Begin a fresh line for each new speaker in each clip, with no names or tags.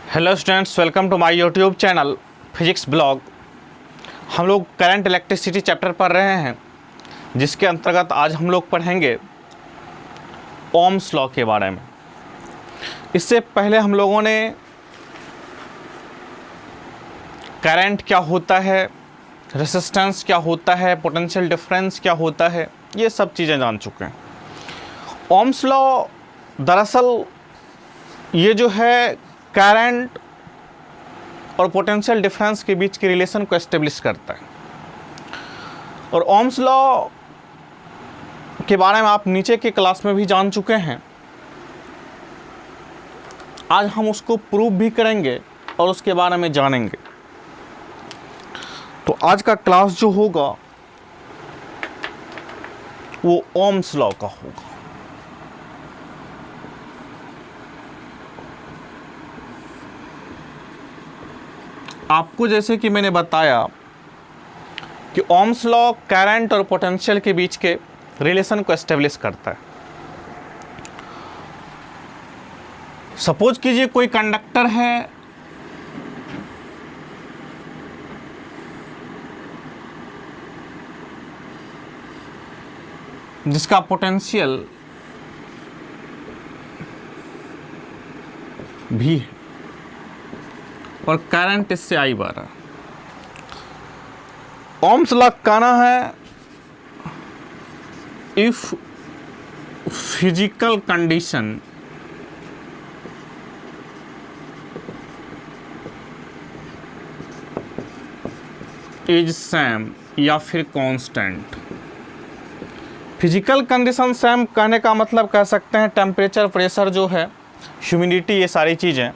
Hello students, welcome to my YouTube channel physics blog. हम लोग current electricity chapter पढ़ रहे हैं, जिसके अंतर्गत आज हम लोग पढ़ेंगे ओम्स लॉ के बारे में। इससे पहले हम लोगों ने करंट क्या होता है, रेजिस्टेंस क्या होता है, पोटेंशियल डिफरेंस क्या होता है, ये सब चीज़ें जान चुके हैं। ओम्स लॉ दरअसल ये जो है करंट और पोटेंशियल डिफरेंस के बीच के रिलेशन को एस्टेब्लिश करता है। और ओम्स लॉ के बारे में आप नीचे के क्लास में भी जान चुके हैं। आज हम उसको प्रूव भी करेंगे और उसके बारे में जानेंगे। तो आज का क्लास जो होगा वो ओम्स लॉ का होगा। आपको जैसे कि मैंने बताया कि ओम्स लॉ करंट और पोटेंशियल के बीच के रिलेशन को एस्टेब्लिश करता है। सपोज कीजिए कोई कंडक्टर है, जिसका पोटेंशियल भी है और करंट इससे आई बार रहा। ओम्स लॉ कहना है if physical condition is same या फिर कांस्टेंट। फिजिकल कंडीशन सेम कहने का मतलब कह सकते हैं टेम्परेचर, प्रेशर जो है, ह्यूमिडिटी, ये सारी चीज़ें।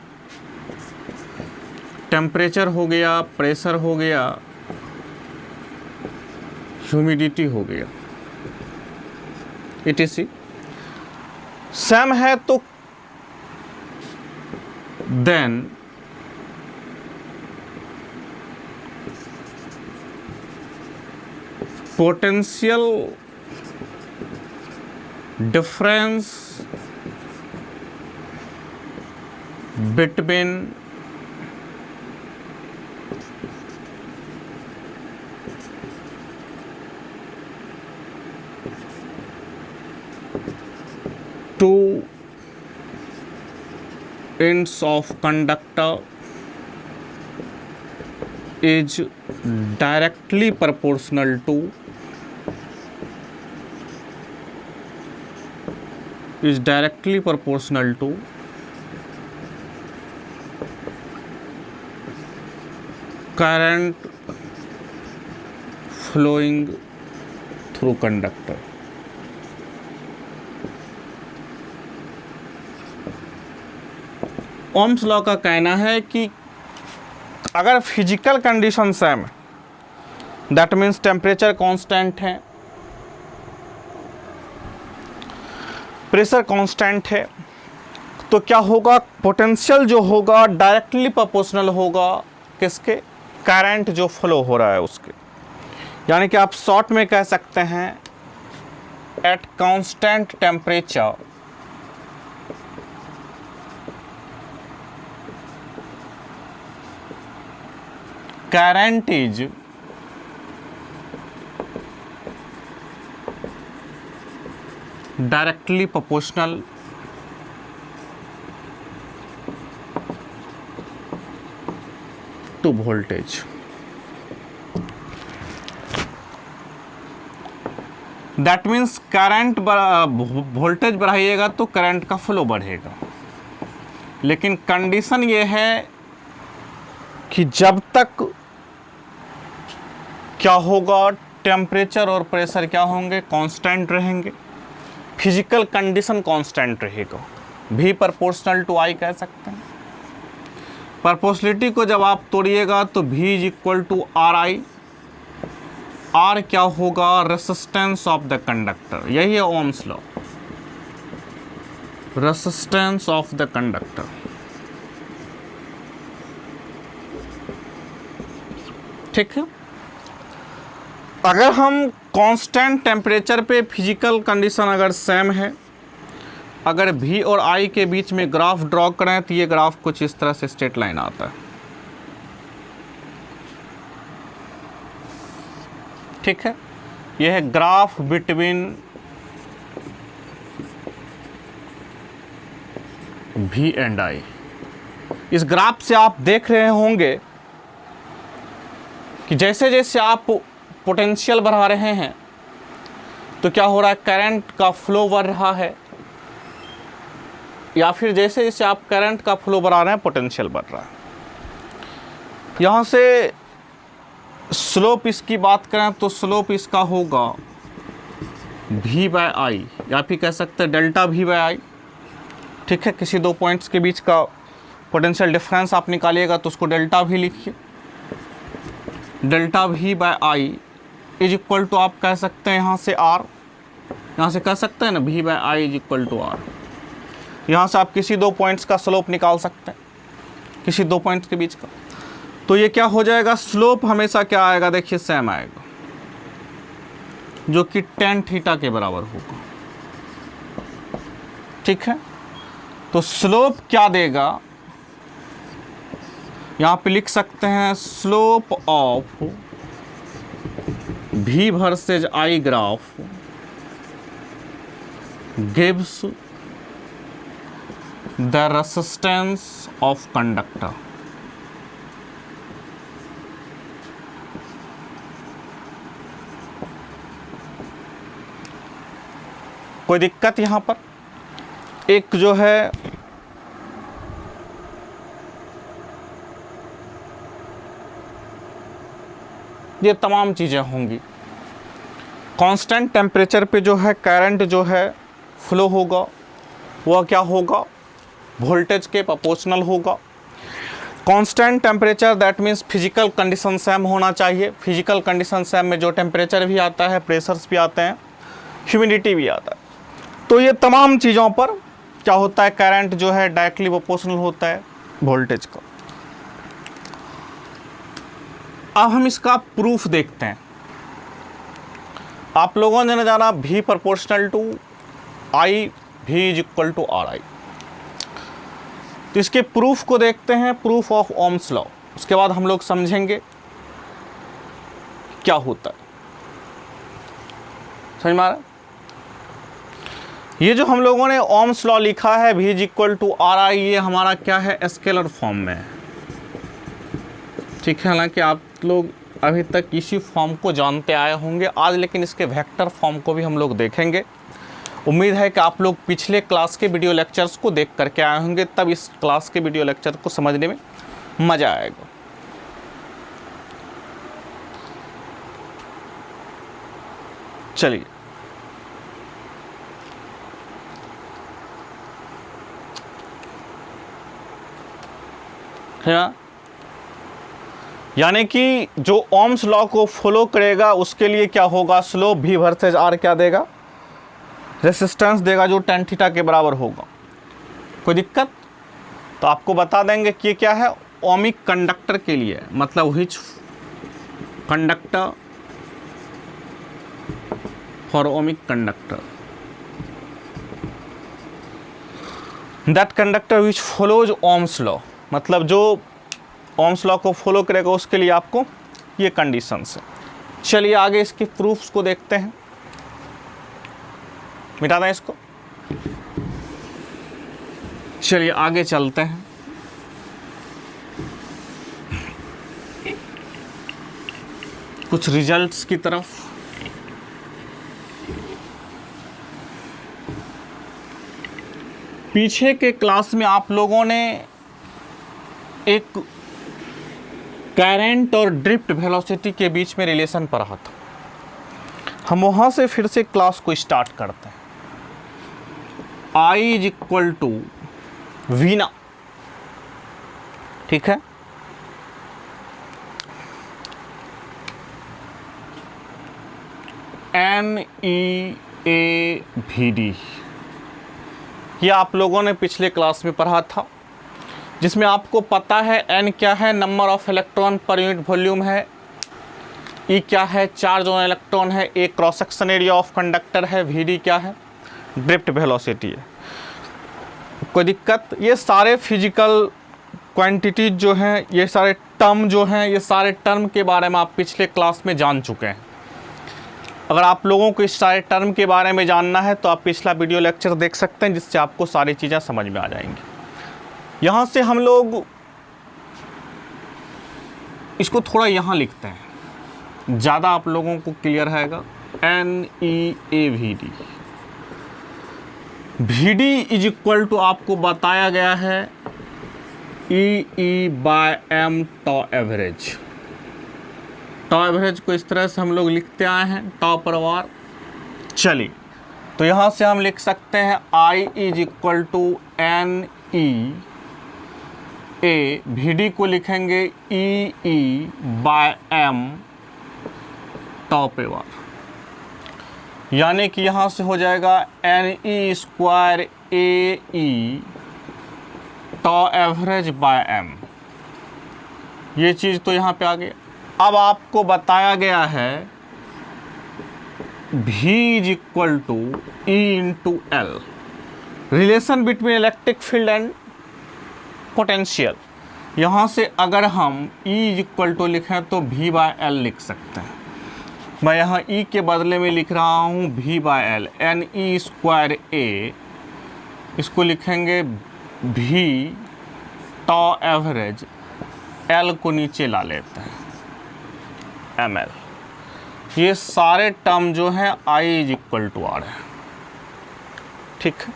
टेम्परेचर हो गया, प्रेशर हो गया, ह्यूमिडिटी हो गया, etc सेम है तो then potential difference between two ends of conductor is directly proportional to current flowing through conductor। Ohm's law का कहना है कि अगर फिजिकल कंडीशन सेम है, दैट मीन्स टेम्परेचर कांस्टेंट है, प्रेशर कांस्टेंट है, तो क्या होगा, पोटेंशियल जो होगा डायरेक्टली प्रोपोर्शनल होगा किसके, करंट जो फ्लो हो रहा है उसके। यानी कि आप शॉर्ट में कह सकते हैं at constant temperature current is directly proportional to voltage। That means current voltage बढ़ाइएगा तो करंट का फ्लो बढ़ेगा, लेकिन कंडीशन ये है कि जब तक क्या होगा, टेम्परेचर और प्रेशर क्या होंगे, कांस्टेंट रहेंगे, फिजिकल कंडीशन कांस्टेंट रहेगा। भी प्रोपोर्शनल टू आई कह सकते हैं। प्रोपोर्शनलिटी को जब आप तोड़िएगा तो भी is equal to R I. R क्या होगा, रेसिस्टेंस ऑफ द कंडक्टर। यही है Ohm's law, resistance of the conductor. ठीक है। अगर हम कांस्टेंट टेम्परेचर पे फिजिकल कंडीशन अगर सेम है अगर भी और आई के बीच में ग्राफ ड्रॉ करें तो ये ग्राफ कुछ इस तरह से स्ट्रेट लाइन आता है। ठीक है, यह है ग्राफ बिटवीन भी एंड आई। इस ग्राफ से आप देख रहे होंगे कि जैसे जैसे आप पोटेंशियल बढ़ा रहे हैं तो क्या हो रहा है, करंट का फ्लो बढ़ रहा है, या फिर जैसे जैसे आप करंट का फ्लो बढ़ा रहे हैं पोटेंशियल बढ़ रहा है। यहाँ से स्लोप इसकी बात करें तो स्लोप इसका होगा v बाय आई, या फिर कह सकते हैं डेल्टा v बाय आई। ठीक है, किसी दो पॉइंट्स के बीच का पोटेंशियल डिफरेंस आप निकालिएगा तो उसको डेल्टा v लिखिए। Delta v by I is equal to आप कह सकते हैं यहाँ से r, यहाँ से कह सकते हैं ना v by I is equal to r। यहाँ से आप किसी दो पॉइंट्स का स्लोप निकाल सकते हैं, किसी दो पॉइंट्स के बीच का। तो ये क्या हो जाएगा, स्लोप हमेशा क्या आएगा, देखिए सेम आएगा, जो कि tan थीटा के बराबर होगा। ठीक है, तो स्लोप क्या देगा, यहाँ पे लिख सकते हैं slope of v versus I graph gives the resistance of conductor. कोई दिक्कत यहाँ पर, एक जो है ये तमाम चीज़ें होंगी। कांस्टेंट टेम्परेचर पे जो है करंट जो है फ्लो होगा, वह क्या होगा, वोल्टेज के प्रोपोर्शनल होगा। Constant temperature that means physical condition same होना चाहिए। फिजिकल कंडीशन सेम में जो टेम्परेचर भी आता है, प्रेशर्स भी आते हैं, ह्यूमिडिटी भी आता है। तो ये तमाम चीज़ों पर क्या होता है, करंट जो है डायरेक्टली प्रोपोर्शनल होता है वोल्टेज का। अब हम इसका प्रूफ देखते हैं। आप लोगों ने जाना v proportional to I, v is equal to R I. तो इसके प्रूफ को देखते हैं, प्रूफ ऑफ ओम्स लॉ। उसके बाद हम लोग समझेंगे क्या होता है। समझ में आ रहा है? ये जो हम लोगों ने ओम्स लॉ लिखा है v is equal to R I, ये हमारा क्या है, स्केलर फॉर्म में है। ठीक है, हालांकि आप लोग अभी तक इसी फॉर्म को जानते आए होंगे आज, लेकिन इसके वेक्टर फॉर्म को भी हम लोग देखेंगे। उम्मीद है कि आप लोग पिछले क्लास के वीडियो लेक्चर्स को देख करके आए होंगे, तब इस क्लास के वीडियो लेक्चर को समझने में मज़ा आएगा। चलिए, है ना, यानी कि जो ओम्स लॉ को फॉलो करेगा उसके लिए क्या होगा, स्लोप v वर्सेज r क्या देगा, रेसिस्टेंस देगा जो tan थीटा के बराबर होगा। कोई दिक्कत? तो आपको बता देंगे कि ये क्या है, ओमिक कंडक्टर के लिए, मतलब which conductor for ohmic conductor, that conductor which follows Ohm's law, मतलब जो ओम्स लॉ को फॉलो करेगा उसके लिए आपको ये कंडीशंस है। चलिए आगे इसके प्रूफ्स को देखते हैं। मिटा दें इसको, चलिए आगे चलते हैं। कुछ रिजल्ट्स की तरफ। पीछे के क्लास में आप लोगों ने एक करंट और ड्रिफ्ट वेलोसिटी के बीच में रिलेशन पढ़ा था। हम वहाँ से फिर से क्लास को स्टार्ट करते हैं। I इज इक्वल टू वीना, ठीक है, NEAVD, ये आप लोगों ने पिछले क्लास में पढ़ा था, जिसमें आपको पता है n क्या है, number of electron per unit volume है, E क्या है, चार्ज ऑन इलेक्ट्रॉन है, A cross section area of conductor है, VD क्या है, ड्रिफ्ट वेलोसिटी है। कोई दिक्कत? ये सारे फिजिकल क्वांटिटीज जो हैं, ये सारे टर्म जो हैं, ये सारे टर्म के बारे में आप पिछले क्लास में जान चुके हैं। अगर आप लोगों को इस सारे टर्म के बारे में जानना है तो आप पिछला वीडियो लेक्चर देख सकते हैं, जिससे आपको सारी चीज़ें समझ में आ जाएंगी। यहाँ से हम लोग इसको थोड़ा यहाँ लिखते हैं, ज़्यादा आप लोगों को क्लियर रहेगा। NEAVD, VD is equal to आपको बताया गया है EE/m टॉ एवरेज। टॉ एवरेज को इस तरह से हम लोग लिखते आए हैं, टॉ पर वार। चलिए, तो यहाँ से हम लिख सकते हैं I is equal to NEA, VD को लिखेंगे EE/m टॉ पे वार, यानी कि यहाँ से हो जाएगा NE² AE टॉ एवरेज बाय m। ये चीज़ तो यहाँ पे आ गया। अब आपको बताया गया है V is equal to E into L, relation between electric field and potential. यहाँ से अगर हम E इज इक्वल टू लिखें तो V/L लिख सकते हैं। मैं यहाँ E के बदले में लिख रहा हूँ V/L, NE² A, इसको लिखेंगे V टॉ एवरेज, L को नीचे ला लेते हैं ML। ये सारे टर्म जो हैं I is equal to R है, ठीक है।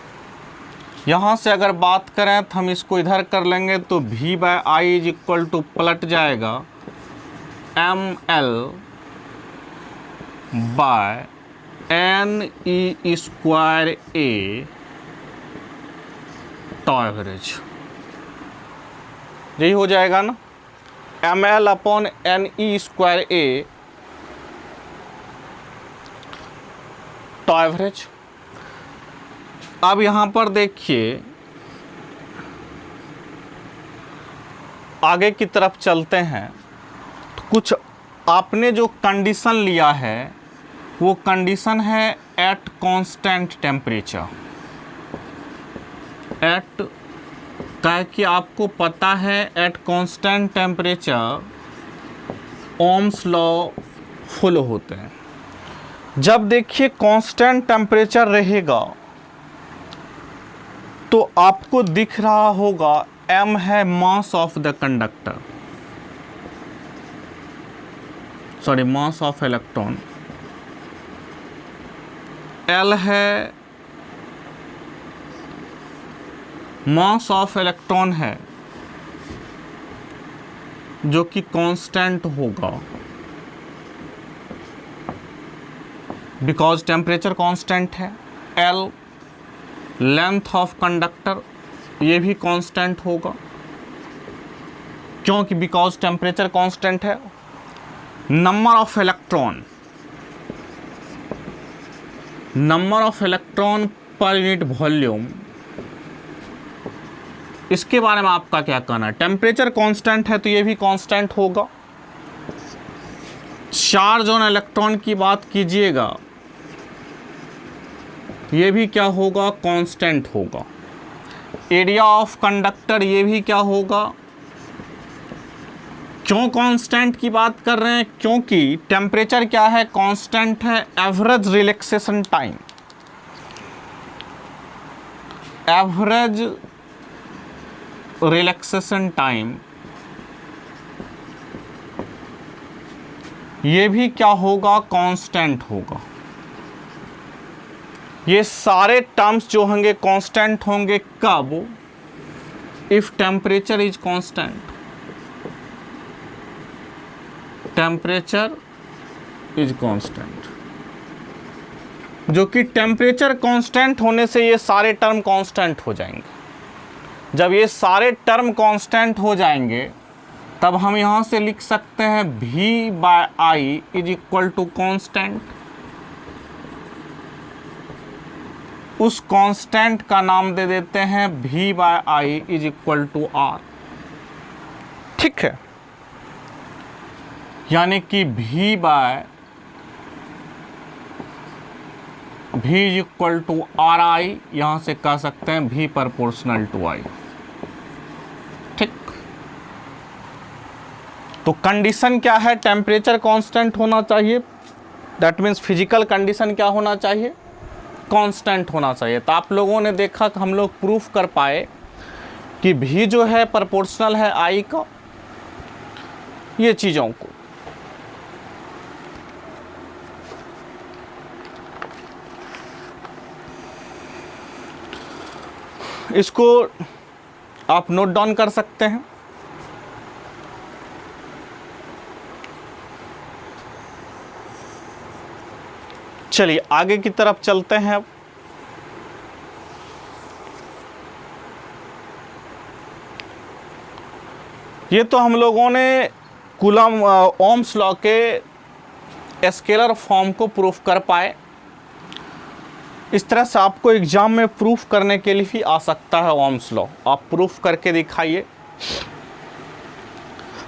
यहाँ से अगर बात करें तो हम इसको इधर कर लेंगे तो V/I इज इक्वल टू पलट जाएगा ML by NE² A tau average. यही हो जाएगा ना, ML upon NE² A tau average. अब यहाँ पर देखिए, आगे की तरफ चलते हैं तो कुछ आपने जो कंडीशन लिया है वो कंडीशन है एट कांस्टेंट टेम्परेचर। एट का कि आपको पता है eight constant temperature Ohm's law follow होते हैं। जब देखिए कांस्टेंट टेम्परेचर रहेगा तो आपको दिख रहा होगा m है mass of the conductor, sorry mass of electron, L है मास ऑफ इलेक्ट्रॉन है जो कि कांस्टेंट होगा बिकॉज टेम्परेचर कांस्टेंट है। L लेंथ ऑफ कंडक्टर, ये भी कांस्टेंट होगा क्योंकि बिकॉज टेम्परेचर कांस्टेंट है। Number of electron per unit volume, इसके बारे में आपका क्या कहना है? टेम्परेचर कांस्टेंट है तो ये भी कांस्टेंट होगा। चार्ज ऑन इलेक्ट्रॉन की बात कीजिएगा, ये भी क्या होगा? कांस्टेंट होगा। एरिया ऑफ कंडक्टर, ये भी क्या होगा? क्यों कांस्टेंट की बात कर रहे हैं? क्योंकि टेम्परेचर क्या है? कांस्टेंट है। Average relaxation time, average relaxation time, ये भी क्या होगा? कांस्टेंट होगा। ये सारे टर्म्स जो होंगे कांस्टेंट होंगे कब? If temperature is constant, temperature is constant, जो कि टेम्परेचर कांस्टेंट होने से ये सारे टर्म कांस्टेंट हो जाएंगे। जब ये सारे टर्म कांस्टेंट हो जाएंगे तब हम यहाँ से लिख सकते हैं V/I is equal to constant. उस कांस्टेंट का नाम दे देते हैं V/I is equal to R, ठीक है। यानी कि V equal to R I, यहां से कह सकते हैं V प्रोपोर्शनल टू I। ठीक, तो कंडीशन क्या है? टेम्परेचर कांस्टेंट होना चाहिए, दैट मीन्स फिजिकल कंडीशन क्या होना चाहिए? कांस्टेंट होना चाहिए। तो आप लोगों ने देखा कि हम लोग प्रूफ कर पाए कि V जो है प्रोपोर्शनल है I का, ये चीज़ों को। इसको आप नोट डाउन कर सकते हैं। चलिए आगे की तरफ चलते हैं। अब ये तो हम लोगों ने कूलम ओम्स लॉ के स्केलर फॉर्म को प्रूफ कर पाए। इस तरह से आपको एग्जाम में प्रूफ करने के लिए भी आ सकता है ओम्स लॉ। आप प्रूफ करके दिखाइए,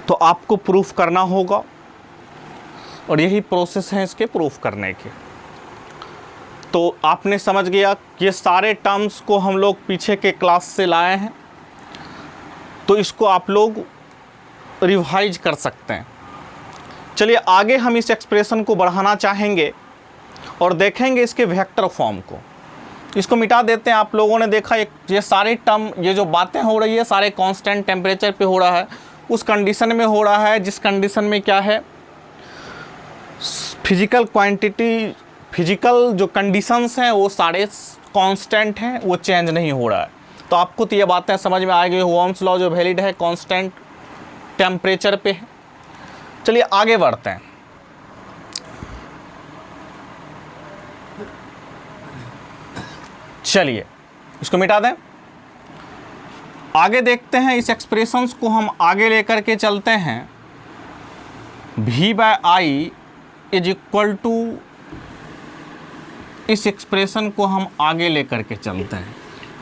तो आपको प्रूफ करना होगा, और यही प्रोसेस है इसके प्रूफ करने के। तो आपने समझ गया कि ये सारे टर्म्स को हम लोग पीछे के क्लास से लाए हैं, तो इसको आप लोग रिवाइज कर सकते हैं। चलिए आगे हम इस एक्सप्रेशन को बढ़ाना चाहेंगे और देखेंगे इसके वेक्टर फॉर्म को। इसको मिटा देते हैं। आप लोगों ने देखा ये सारे टर्म, ये जो बातें हो रही है सारे कांस्टेंट टेम्परेचर पे हो रहा है, उस कंडीशन में हो रहा है जिस कंडीशन में क्या है, फिजिकल क्वांटिटी, फिजिकल जो कंडीशंस हैं वो सारे कांस्टेंट हैं, वो चेंज नहीं हो रहा है। तो आपको तो ये बातें समझ में आ गई, ओम्स लॉ जो वैलिड है कांस्टेंट टेम्परेचर पे है। चलिए आगे बढ़ते हैं। चलिए इसको मिटा दें, आगे देखते हैं। इस एक्सप्रेशंस को हम आगे लेकर के चलते हैं। V by I is equal to, इस एक्सप्रेशन को हम आगे लेकर के चलते हैं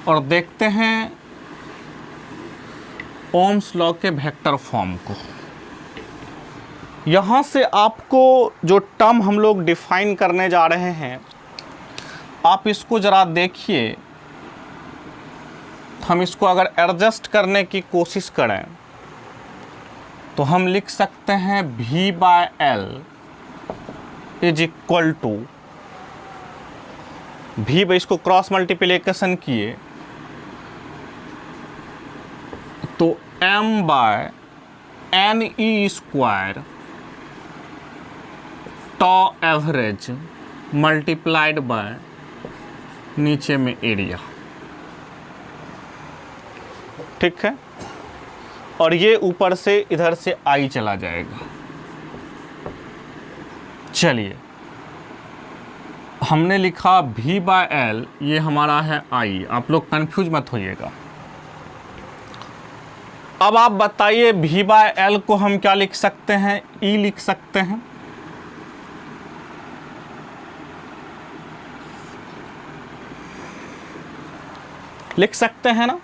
और देखते हैं ओम्स लॉ के वेक्टर फॉर्म को। यहाँ से आपको जो टर्म हम लोग डिफाइन करने जा रहे हैं, आप इसको ज़रा देखिए। हम इसको अगर एडजस्ट करने की कोशिश करें तो हम लिख सकते हैं V by L is equal to, V by इसको क्रॉस मल्टीप्लिकेशन किए तो M by N E square tau average multiplied by नीचे में एरिया। ठीक है, और ये ऊपर से इधर से आई चला जाएगा। चलिए हमने लिखा V बाय एल, ये हमारा है आई। आप लोग कंफ्यूज मत होइएगा। अब आप बताइए V बाय एल को हम क्या लिख सकते हैं? E लिख सकते हैं। लिख सकते हैं ना।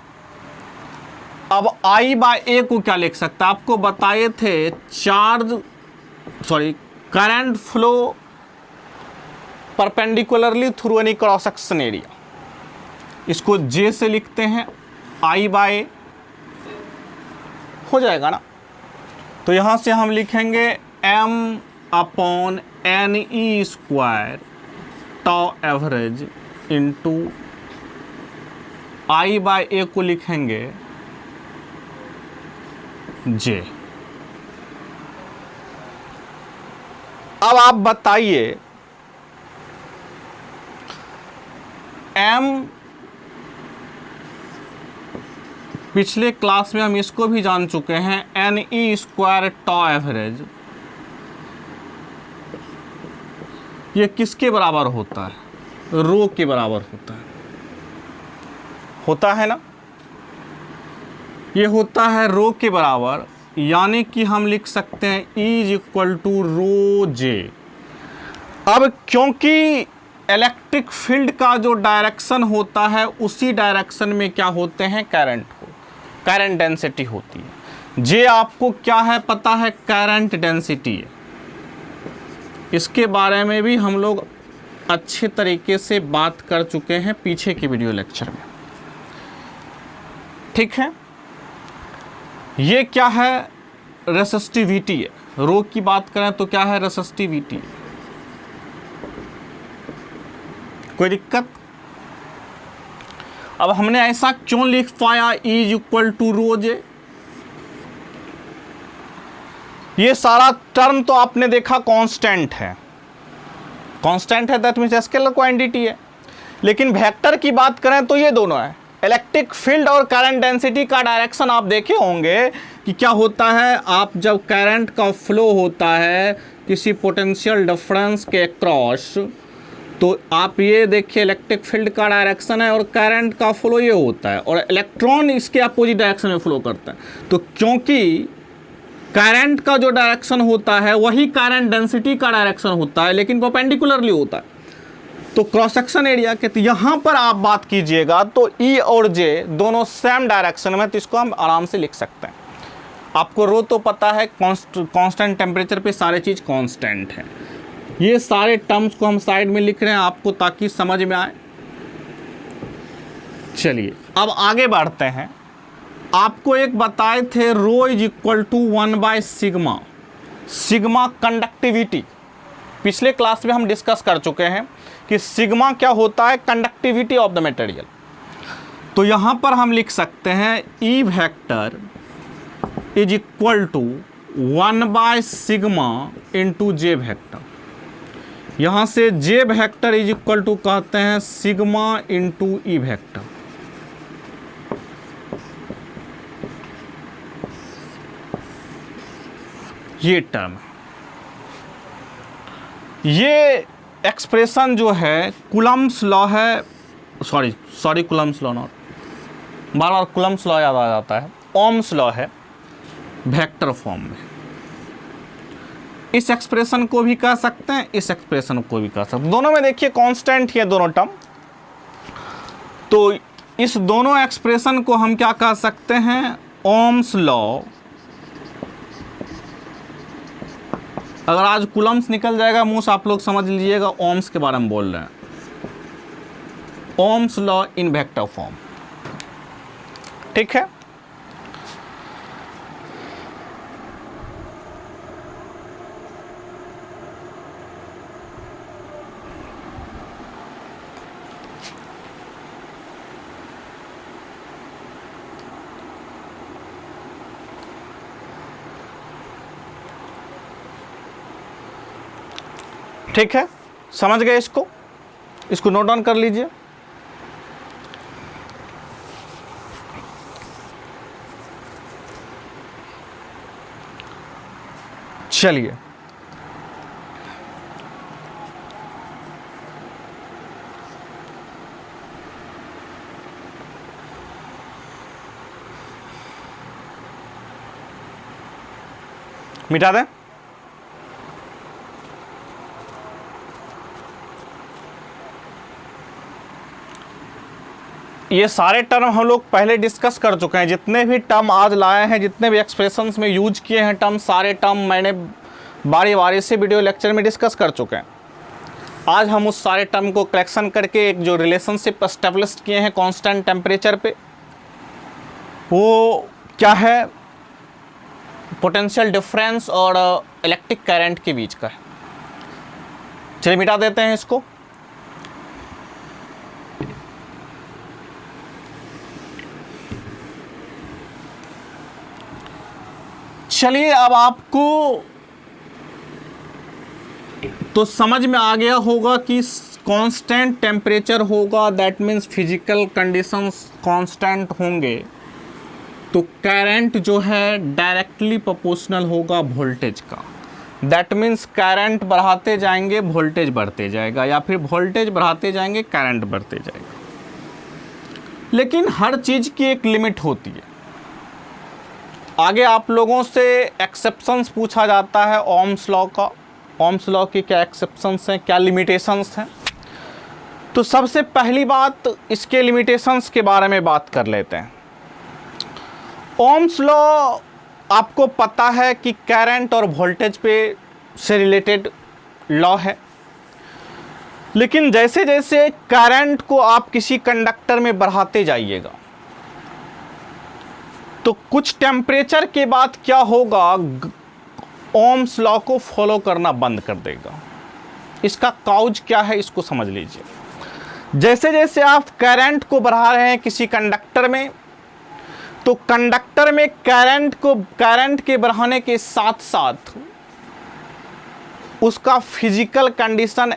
अब I बाय ए को क्या लिख सकता है? आपको बताए थे current flow perpendicularly through any cross section area. इसको J से लिखते हैं, I बाय ए हो जाएगा ना। तो यहां से हम लिखेंगे M upon n E square tau average into I by A को लिखेंगे J। अब आप बताइए M, पिछले क्लास में हम इसको भी जान चुके हैं, N E square tau average, ये किसके बराबर होता है? रो के बराबर होता है ना। ये होता है रो के बराबर, यानी कि हम लिख सकते हैं E इज इक्वल टू रो जे। अब क्योंकि इलेक्ट्रिक फील्ड का जो डायरेक्शन होता है उसी डायरेक्शन में क्या होते हैं? करंट डेंसिटी होती है। जे आपको क्या है पता है? करंट डेंसिटी है। इसके बारे में भी हम लोग अच्छे तरीके से बात कर चुके हैं पीछे के वीडियो लेक्चर में, ठीक है। ये क्या है, रेसिस्टिविटी है। रो की बात करें तो क्या है, रेसिस्टिविटी। कोई दिक्कत? अब हमने ऐसा क्यों लिख पाया इज इक्वल टू रो जे? ये सारा टर्म तो आपने देखा कांस्टेंट है, कांस्टेंट है, दैट मीन्स स्केलर क्वांटिटी है। लेकिन वेक्टर की बात करें तो ये दोनों है। इलेक्ट्रिक फील्ड और करंट डेंसिटी का डायरेक्शन आप देखे होंगे कि क्या होता है, आप जब करंट का फ्लो होता है किसी पोटेंशियल डिफरेंस के क्रॉस, तो आप ये देखिए इलेक्ट्रिक फील्ड का डायरेक्शन है और करंट का फ्लो ये होता है, और इलेक्ट्रॉन इसके अपोजिट डायरेक्शन में फ्लो करता है। तो क्योंकि करंट का जो डायरेक्शन होता है वही करंट डेंसिटी का डायरेक्शन होता है, लेकिन परपेंडिकुलरली होता है, तो क्रॉस सेक्शन एरिया के, तो यहाँ पर आप बात कीजिएगा तो ई और जे दोनों सेम डायरेक्शन में, तो इसको हम आराम से लिख सकते हैं। आपको रो तो पता है, कांस्टेंट टेम्परेचर पे सारे चीज़ कांस्टेंट है। ये सारे टर्म्स को हम साइड में लिख रहे हैं आपको ताकि समझ में आए। चलिए अब आगे बढ़ते हैं। आपको एक बताए थे रो इज इक्वल टू 1/सिग्मा, सिग्मा कंडक्टिविटी। पिछले क्लास में हम डिस्कस कर चुके हैं कि सिग्मा क्या होता है, कंडक्टिविटी ऑफ द मटेरियल। तो यहाँ पर हम लिख सकते हैं E vector is equal to 1/सिग्मा इंटू जे वेक्टर। यहाँ से J vector is equal to कहते हैं सिग्मा इंटू ई वेक्टर। ये टर्म, ये एक्सप्रेशन जो है कूलम्ब्स लॉ है, सॉरी कूलम्ब्स लॉ नॉट, बार बार कूलम्ब्स लॉ याद आ जाता है, ओम्स लॉ है वेक्टर फॉर्म में। इस एक्सप्रेशन को भी कह सकते हैं, इस एक्सप्रेशन को भी कह सकते हैं। दोनों में देखिए कांस्टेंट ही है दोनों टर्म, तो इस दोनों एक्सप्रेशन को हम क्या कह सकते हैं, ओम्स लॉ। अगर आज कूलम्ब्स निकल जाएगा मुंह से आप लोग समझ लीजिएगा ओम्स के बारे में बोल रहे हैं। Ohm's law in vector form, ठीक है। ठीक है, समझ गए इसको नोट डाउन कर लीजिए। चलिए मिटा दें। ये सारे टर्म हम लोग पहले डिस्कस कर चुके हैं। जितने भी टर्म आज लाए हैं, जितने भी एक्सप्रेशंस में यूज किए हैं टर्म, सारे टर्म मैंने बारी बारी से वीडियो लेक्चर में डिस्कस कर चुके हैं। आज हम उस सारे टर्म को कलेक्शन करके एक जो रिलेशनशिप एस्टेब्लिश किए हैं कांस्टेंट टेम्परेचर पे, वो क्या है, पोटेंशियल डिफरेंस और इलेक्ट्रिक करंट के बीच का है। चलिए मिटा देते हैं इसको। चलिए अब आपको तो समझ में आ गया होगा कि कांस्टेंट टेम्परेचर होगा, that means physical conditions constant होंगे, तो करंट जो है डायरेक्टली प्रोपोर्शनल होगा वोल्टेज का। दैट मीन्स करंट बढ़ाते जाएंगे वोल्टेज बढ़ते जाएगा, या फिर वोल्टेज बढ़ाते जाएंगे करंट बढ़ते जाएगा। लेकिन हर चीज़ की एक लिमिट होती है। आगे आप लोगों से एक्सेप्शंस पूछा जाता है ओम्स लॉ का, ओम्स लॉ की क्या एक्सेप्शंस हैं, क्या लिमिटेशंस हैं। तो सबसे पहली बात इसके लिमिटेशंस के बारे में बात कर लेते हैं। ओम्स लॉ आपको पता है कि करंट और वोल्टेज पे से रिलेटेड लॉ है। लेकिन जैसे जैसे करंट को आप किसी कंडक्टर में बढ़ाते जाइएगा तो कुछ टेम्परेचर के बाद क्या होगा, ओम्स लॉ को फॉलो करना बंद कर देगा। इसका काउज क्या है, इसको समझ लीजिए। जैसे जैसे आप करंट को बढ़ा रहे हैं किसी कंडक्टर में, तो कंडक्टर में करंट के बढ़ाने के साथ साथ उसका फिजिकल कंडीशन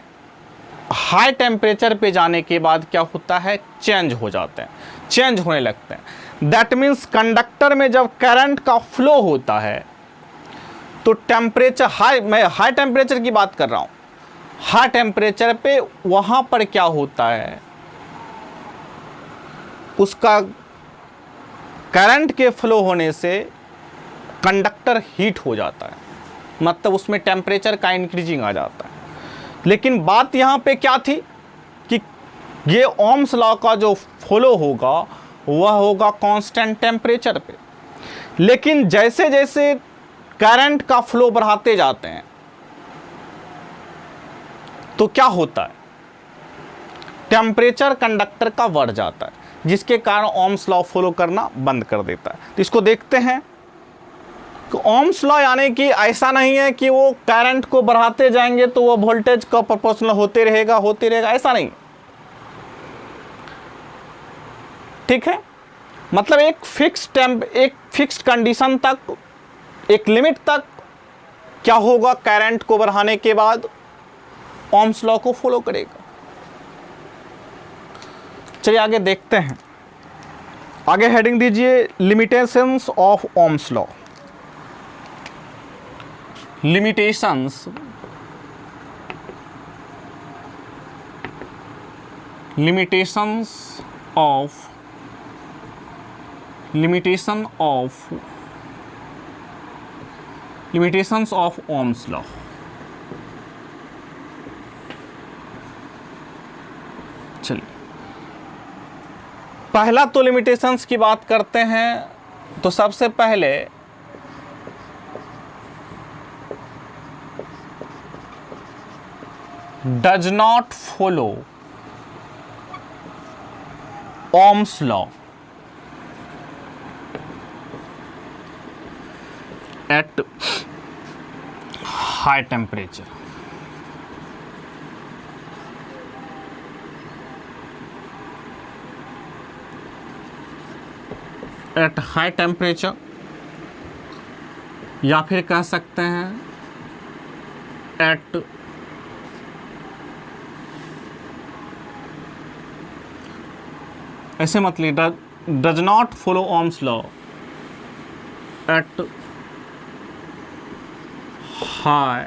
हाई टेम्परेचर पे जाने के बाद क्या होता है, चेंज हो जाते हैं, चेंज होने लगते हैं। दैट मीन्स कंडक्टर में जब करंट का फ्लो होता है तो टेम्परेचर मैं हाई टेम्परेचर की बात कर रहा हूँ, हाई टेम्परेचर पे वहाँ पर क्या होता है, उसका करंट के फ्लो होने से कंडक्टर हीट हो जाता है, मतलब उसमें टेम्परेचर का इंक्रीजिंग आ जाता है। लेकिन बात यहाँ पे क्या थी कि ये ओम्स लॉ का जो फॉलो होगा वह होगा कांस्टेंट टेम्परेचर पे। लेकिन जैसे जैसे करंट का फ्लो बढ़ाते जाते हैं तो क्या होता है, टेम्परेचर कंडक्टर का बढ़ जाता है, जिसके कारण ओम्स लॉ फॉलो करना बंद कर देता है। तो इसको देखते हैं कि ओम्स लॉ यानी कि ऐसा नहीं है कि वो करंट को बढ़ाते जाएंगे तो वो वोल्टेज का प्रोपोर्शनल होते रहेगा, ऐसा नहीं, ठीक है। मतलब एक फिक्स्ड कंडीशन तक, एक लिमिट तक क्या होगा, करंट को बढ़ाने के बाद ओम्स लॉ को फॉलो करेगा। चलिए आगे देखते हैं। आगे हेडिंग दीजिए limitations of Ohm's law. Limitations of Ohm's law. चलिए पहला तो लिमिटेशंस की बात करते हैं, तो सबसे पहले does not follow Ohm's law at high temperature. At high temperature, या फिर कह सकते हैं एट ऐसे मतलब does not follow Ohm's law at high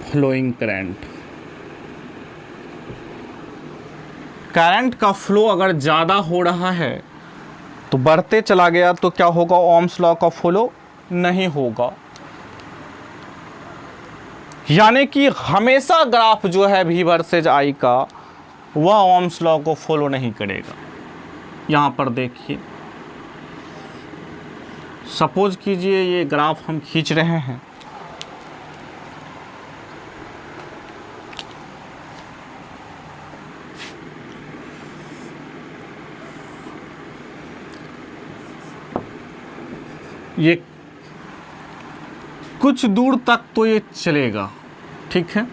flowing current. Current का फ्लो अगर ज़्यादा हो रहा है तो बढ़ते चला गया तो क्या होगा, ओम्स लॉ का फॉलो नहीं होगा। यानी कि हमेशा ग्राफ जो है V वर्सेज I का वह ओम्स लॉ को फॉलो नहीं करेगा। यहाँ पर देखिए, सपोज कीजिए ये ग्राफ हम खींच रहे हैं, ये कुछ दूर तक तो ये चलेगा, ठीक है,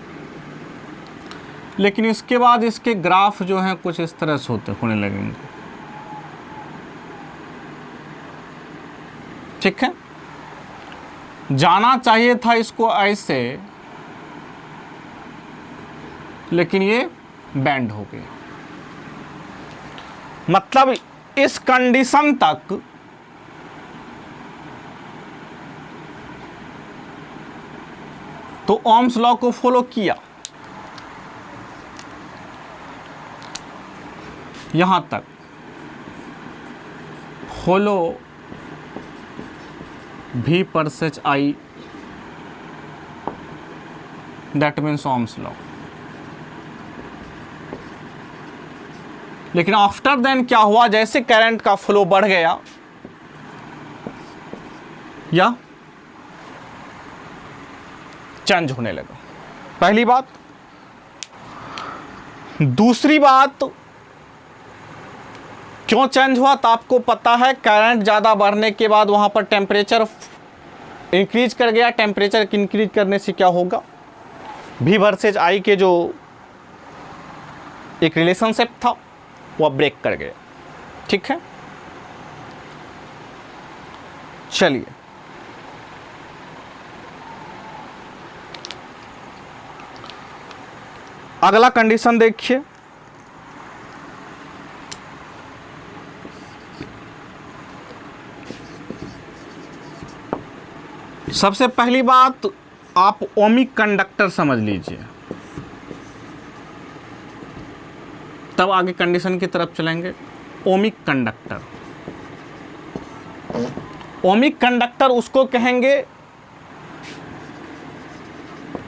लेकिन इसके बाद इसके ग्राफ जो हैं कुछ इस तरह से होने लगेंगे, ठीक है। जाना चाहिए था इसको ऐसे, लेकिन ये बैंड हो गया। मतलब इस कंडीशन तक तो ओम्स लॉ को फॉलो किया, यहां तक follow V versus I, that means Ohm's law. लेकिन आफ्टर देन क्या हुआ, जैसे करंट का फ्लो बढ़ गया या चेंज होने लगा, पहली बात। दूसरी बात, क्यों चेंज हुआ? तो आपको पता है करंट ज़्यादा बढ़ने के बाद वहाँ पर टेम्परेचर इंक्रीज कर गया। टेम्परेचर इंक्रीज करने से क्या होगा? V वर्सेज I के जो एक रिलेशनशिप था वह ब्रेक कर गया। ठीक है, चलिए अगला कंडीशन देखिए। सबसे पहली बात आप ओमिक कंडक्टर समझ लीजिए, तब आगे कंडीशन की तरफ चलेंगे। ओमिक कंडक्टर, ओमिक कंडक्टर उसको कहेंगे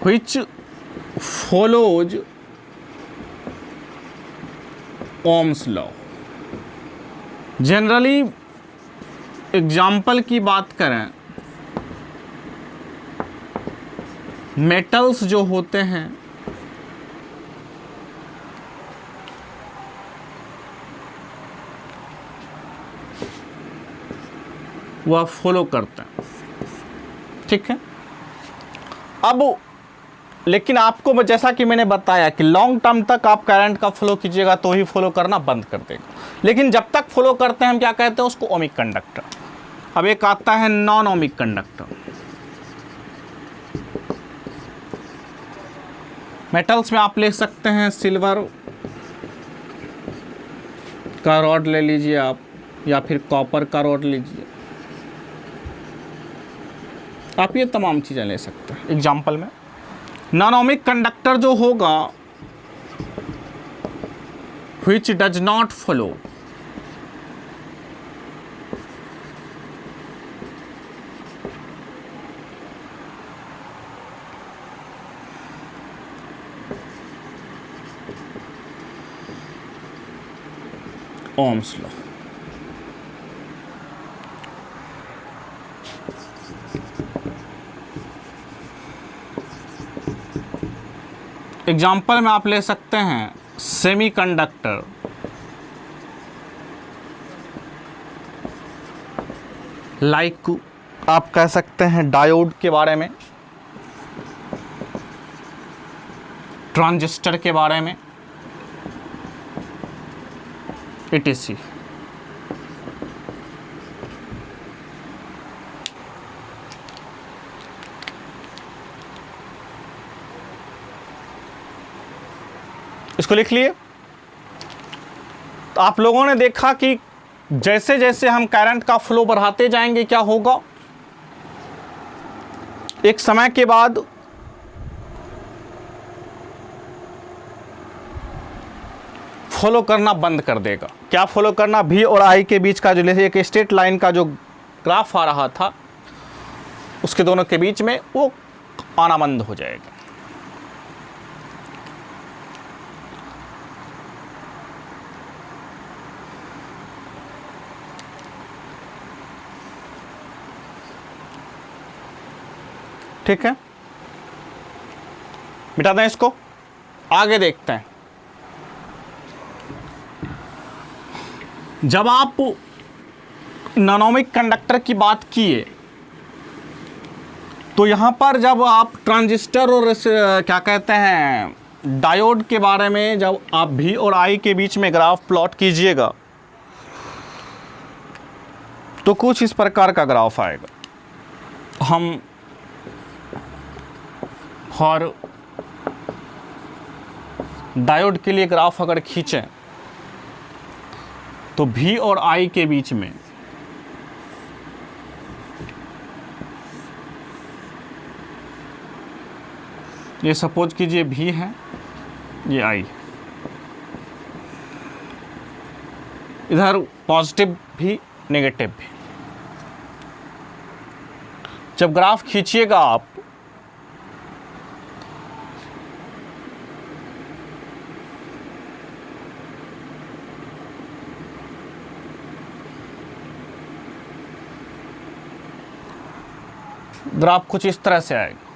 which follows Ohm's law. Generally example की बात करें, मेटल्स जो होते हैं वह फॉलो करते हैं। ठीक है, अब लेकिन आपको जैसा कि मैंने बताया कि लॉन्ग टर्म तक आप करंट का फ्लो कीजिएगा तो ही फॉलो करना बंद कर देगा, लेकिन जब तक फॉलो करते हैं हम क्या कहते हैं उसको? Ohmic conductor. अब एक आता है नॉन ओमिक कंडक्टर। मेटल्स में आप ले सकते हैं सिल्वर का रॉड ले लीजिए आप, या फिर कॉपर का रॉड लीजिए, आप ये तमाम चीज़ें ले सकते हैं एग्जाम्पल में। नॉन ओमिक कंडक्टर जो होगा which does not follow Ohm's law. Example में आप ले सकते हैं सेमीकंडक्टर, लाइक आप कह सकते हैं डायोड के बारे में, ट्रांजिस्टर के बारे में, etc। इसको लिख लिए। तो आप लोगों ने देखा कि जैसे जैसे हम करंट का फ्लो बढ़ाते जाएंगे क्या होगा? एक समय के बाद फॉलो करना बंद कर देगा। क्या फॉलो करना? V और I के बीच का जो एक स्ट्रेट लाइन का जो ग्राफ आ रहा था उसके दोनों के बीच में वो आना बंद हो जाएगा। ठीक है, मिटा दें इसको, आगे देखते हैं। जब आप नॉन ओमिक कंडक्टर की बात किए तो यहां पर जब आप ट्रांजिस्टर और क्या कहते हैं डायोड के बारे में जब आप V और I के बीच में ग्राफ प्लॉट कीजिएगा तो कुछ इस प्रकार का ग्राफ आएगा। हम और डायोड के लिए ग्राफ अगर खींचें तो V और I के बीच में ये सपोज कीजिए V है, ये I, इधर पॉजिटिव भी नेगेटिव भी। जब ग्राफ खींचिएगा आप ग्राफ कुछ इस तरह से आएगा।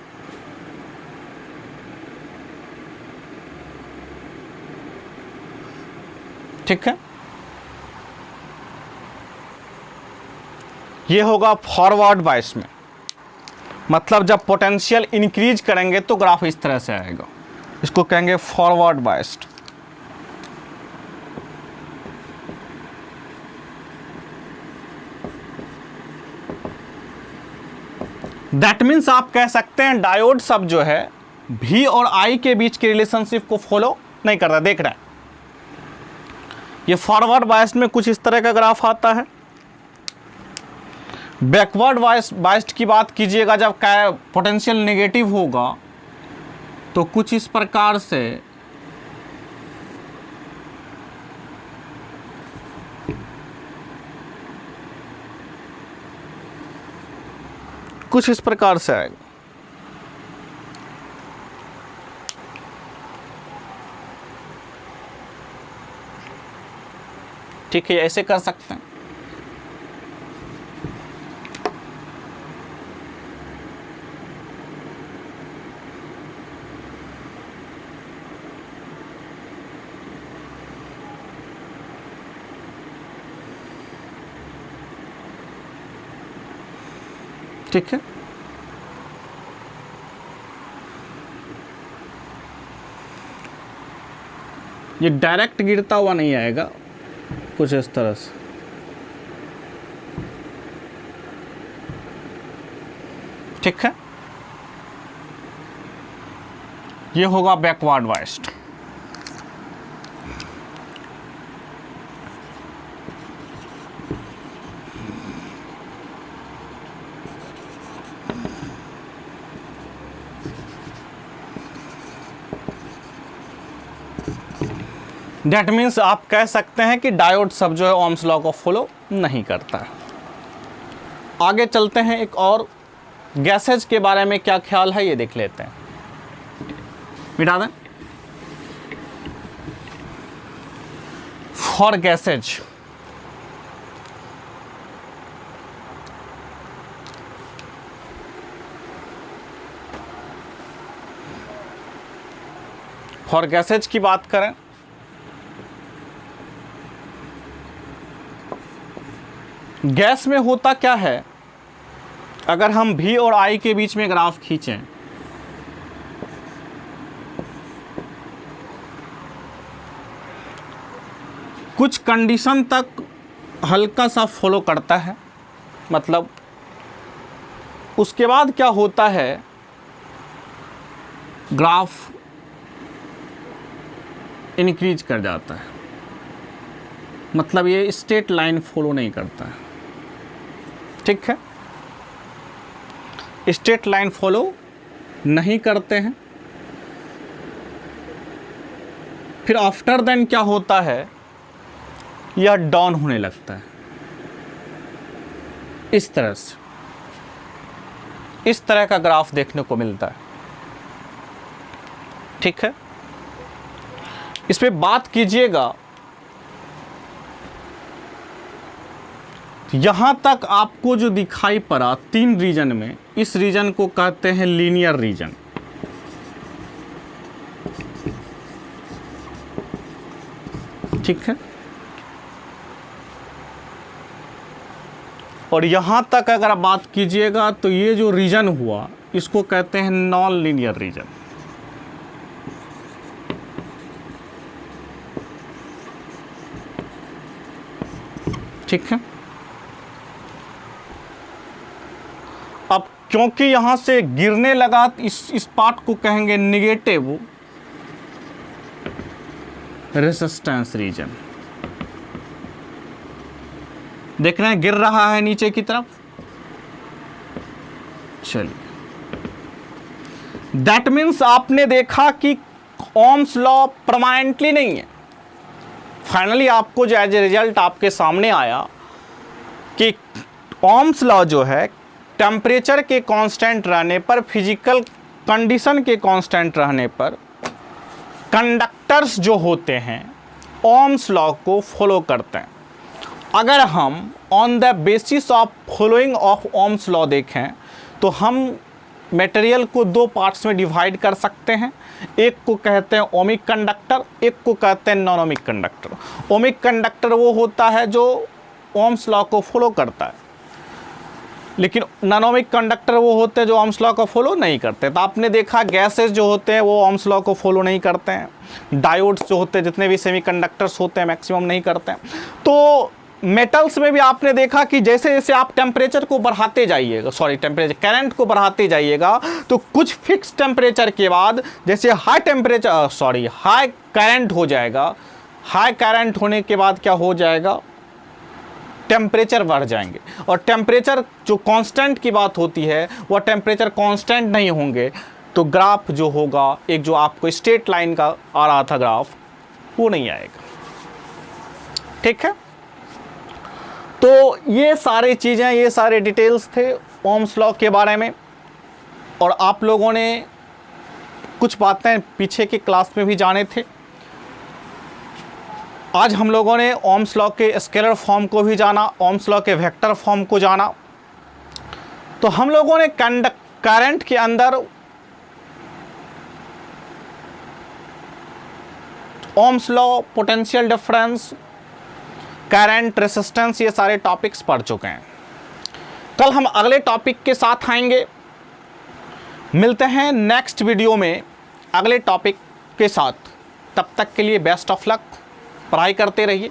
ठीक है, ये होगा फॉरवर्ड बायस में, मतलब जब पोटेंशियल इंक्रीज करेंगे तो ग्राफ इस तरह से आएगा, इसको कहेंगे फॉरवर्ड बायस्ड। दैट मीन्स आप कह सकते हैं डायोड सब जो है V और I के बीच के रिलेशनशिप को फॉलो नहीं करता। देख रहे हैं, ये फॉरवर्ड बायस्ड में कुछ इस तरह का ग्राफ आता है। बैकवर्ड बायस्ड की बात कीजिएगा, जब पोटेंशियल नेगेटिव होगा तो कुछ इस प्रकार से आएगा। ठीक है, ऐसे कर सकते हैं। ठीक है, ये डायरेक्ट गिरता हुआ नहीं आएगा, कुछ इस तरह से। ठीक है, ये होगा बैकवर्ड बायस्ड। दैट मीन्स आप कह सकते हैं कि डायोड सब जो है ओम्स लॉ को फॉलो नहीं करता है। आगे चलते हैं, एक और गैसेज के बारे में क्या ख्याल है ये देख लेते हैं। मिटा दें। फॉर गैसेज की बात करें, गैस में होता क्या है, अगर हम V और I के बीच में ग्राफ खींचें कुछ कंडीशन तक हल्का सा फॉलो करता है, मतलब उसके बाद क्या होता है, ग्राफ इंक्रीज कर जाता है, मतलब ये स्ट्रेट लाइन फॉलो नहीं करता है। ठीक है, स्ट्रेट लाइन फॉलो नहीं करते हैं। फिर आफ्टर देन क्या होता है, यह डाउन होने लगता है इस तरह से, इस तरह का ग्राफ देखने को मिलता है। ठीक है, इस पे बात कीजिएगा, यहां तक आपको जो दिखाई पड़ा 3 रीजन में, इस रीजन को कहते हैं लीनियर रीजन। ठीक है, और यहां तक अगर आप बात कीजिएगा तो ये जो रीजन हुआ इसको कहते हैं नॉन लीनियर रीजन। ठीक है, अब क्योंकि यहां से गिरने लगा, इस पार्ट को कहेंगे निगेटिव रेजिस्टेंस रीजन। देख रहे हैं गिर रहा है नीचे की तरफ। चलिए, दैट मीन्स आपने देखा कि ओम्स लॉ परमानेंटली नहीं है। फाइनली आपको जो एज ए रिजल्ट आपके सामने आया कि ओम्स लॉ जो है टेम्परेचर के कांस्टेंट रहने पर, फिजिकल कंडीशन के कांस्टेंट रहने पर, कंडक्टर्स जो होते हैं ओम्स लॉ को फॉलो करते हैं। अगर हम on the basis of following of Ohm's law देखें तो हम मटेरियल को दो पार्ट्स में डिवाइड कर सकते हैं। एक को कहते हैं ओमिक कंडक्टर, एक को कहते हैं non ohmic conductor. Ohmic conductor वो होता है जो ओम्स लॉ को फॉलो करता है, लेकिन नॉन ओमिक कंडक्टर वो होते हैं जो ओम्स लॉ को फॉलो नहीं करते। तो आपने देखा गैसेस जो होते हैं वो ओम्स लॉ को फॉलो नहीं करते हैं। डायोड्स जो होते हैं, जितने भी सेमीकंडक्टर्स होते हैं, मैक्सिमम नहीं करते हैं। तो मेटल्स में भी आपने देखा कि जैसे जैसे आप टेम्परेचर को बढ़ाते जाइएगा, करंट को बढ़ाते जाइएगा, तो कुछ फिक्स टेम्परेचर के बाद जैसे हाई करंट हो जाएगा, हाई करंट होने के बाद क्या हो जाएगा, टेम्परेचर बढ़ जाएंगे। और टेम्परेचर जो कांस्टेंट की बात होती है, वह टेम्परेचर कांस्टेंट नहीं होंगे, तो ग्राफ जो होगा, एक जो आपको स्ट्रेट लाइन का आ रहा था ग्राफ, वो नहीं आएगा। ठीक है, तो ये सारी चीज़ें, ये सारे डिटेल्स थे ओम्स लॉ के बारे में। और आप लोगों ने कुछ बातें पीछे की क्लास में भी जाने थे। आज हम लोगों ने ओम्स लॉ के स्केलर फॉर्म को भी जाना, ओम्स लॉ के वेक्टर फॉर्म को जाना। तो हम लोगों ने करंट के अंदर Ohm's law, potential difference, current, resistance, ये सारे टॉपिक्स पढ़ चुके हैं। कल हम अगले टॉपिक के साथ आएंगे। मिलते हैं नेक्स्ट वीडियो में अगले टॉपिक के साथ। तब तक के लिए बेस्ट ऑफ लक। पढ़ाई करते रहिए।